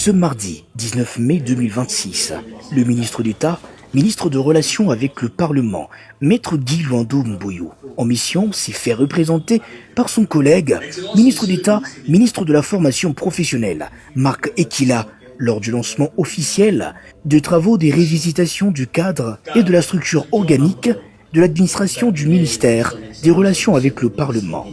Ce mardi 19 mai 2026, le ministre d'État, ministre de Relations avec le Parlement, Maître Guy Luando Mboyo, en mission, s'est fait représenter par son collègue, ministre d'État, ministre de la Formation professionnelle, Marc Ekila, lors du lancement officiel des travaux des révisitations du cadre et de la structure organique de l'administration du ministère des Relations avec le Parlement.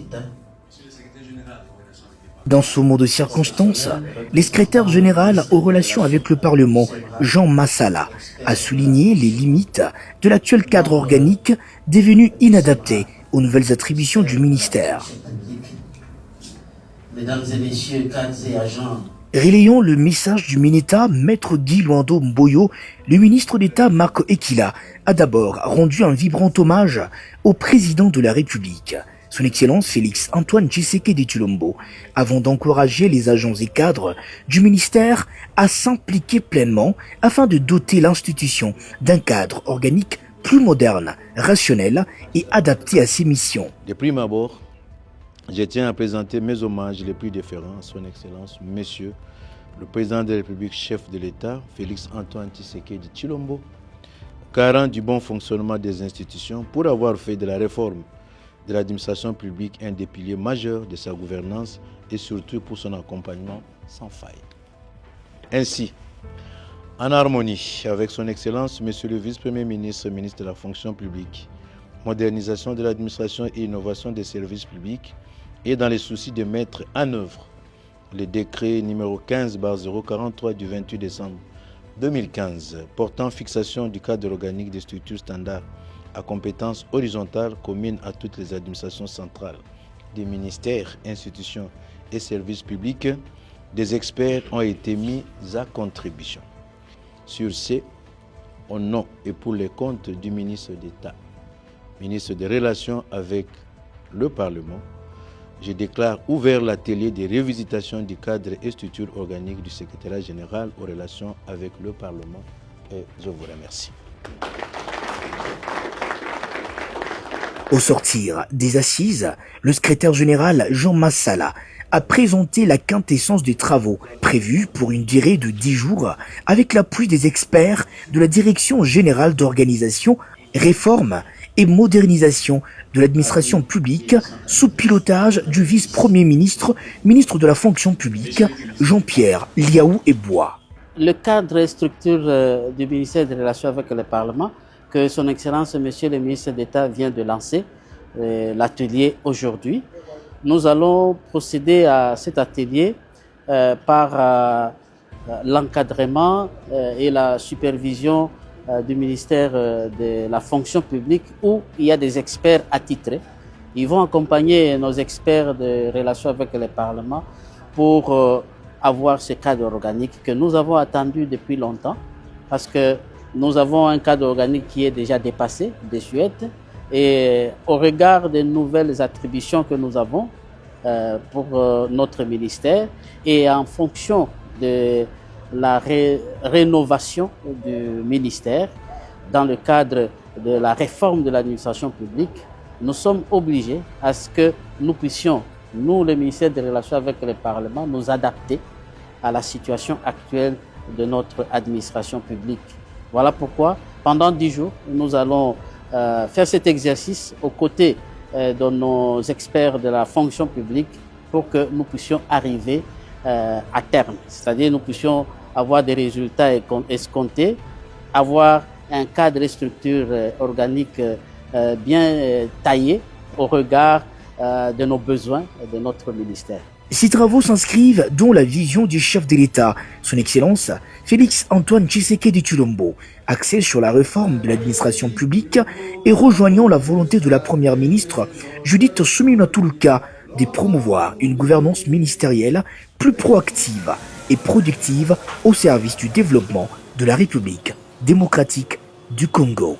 Dans ce moment de circonstances, le secrétaire général aux relations avec le Parlement, Jean Massala, a souligné les limites de l'actuel cadre organique devenu inadapté aux nouvelles attributions du ministère. Mesdames et messieurs, cadres et agents, Relayons le message du Mineta, Maître Guy Luando Mboyo, le ministre d'État Marc Ekila a d'abord rendu un vibrant hommage au président de la République, son Excellence Félix Antoine Tshisekedi Tshilombo, avant d'encourager les agents et cadres du ministère à s'impliquer pleinement afin de doter l'institution d'un cadre organique plus moderne, rationnel et adapté à ses missions. De prime abord, je tiens à présenter mes hommages les plus déférents à son Excellence, Monsieur le Président de la République, chef de l'État, Félix Antoine Tshisekedi Tshilombo, garant du bon fonctionnement des institutions pour avoir fait de la réforme de l'administration publique un des piliers majeurs de sa gouvernance et surtout pour son accompagnement sans faille. Ainsi, en harmonie avec son Excellence, Monsieur le Vice-Premier ministre, ministre de la Fonction publique, modernisation de l'administration et innovation des services publics, et dans les soucis de mettre en œuvre le décret numéro 15/043 du 28 décembre 2015 portant fixation du cadre organique des structures standards à compétences horizontales communes à toutes les administrations centrales des ministères, institutions et services publics, des experts ont été mis à contribution. Sur ce, au nom et pour les comptes du ministre d'État, ministre des Relations avec le Parlement, je déclare ouvert l'atelier de révisitation du cadre et structure organique du secrétariat général aux relations avec le Parlement et je vous remercie. Au sortir des assises, le secrétaire général Jean Massala a présenté la quintessence des travaux prévus pour une durée de 10 jours avec l'appui des experts de la Direction générale d'organisation, réforme et modernisation de l'administration publique sous pilotage du vice-premier ministre, ministre de la Fonction publique, Jean-Pierre Liaou Eboua. le cadre et structure du ministère des Relations avec le Parlement que son Excellence, Monsieur le ministre d'État, vient de lancer l'atelier aujourd'hui. Nous allons procéder à cet atelier par l'encadrement et la supervision du ministère de la Fonction publique où il y a des experts attitrés. Ils vont accompagner nos experts de relations avec le Parlement pour avoir ce cadre organique que nous avons attendu depuis longtemps parce que nous avons un cadre organique qui est déjà dépassé, désuète, et au regard des nouvelles attributions que nous avons pour notre ministère et en fonction de la rénovation du ministère dans le cadre de la réforme de l'administration publique, nous sommes obligés à ce que nous puissions, nous, le ministère des Relations avec le Parlement, nous adapter à la situation actuelle de notre administration publique. Voilà pourquoi, pendant 10 jours, nous allons faire cet exercice aux côtés de nos experts de la fonction publique pour que nous puissions arriver à terme. C'est-à-dire nous puissions avoir des résultats escomptés, avoir un cadre et structure organique bien taillé au regard de nos besoins de notre ministère. Ces travaux s'inscrivent dans la vision du chef de l'État, son Excellence Félix Antoine Tshisekedi Tshilombo, axée sur la réforme de l'administration publique et rejoignant la volonté de la Première ministre Judith Suminwa-Tuluka de promouvoir une gouvernance ministérielle plus proactive et productive au service du développement de la République démocratique du Congo.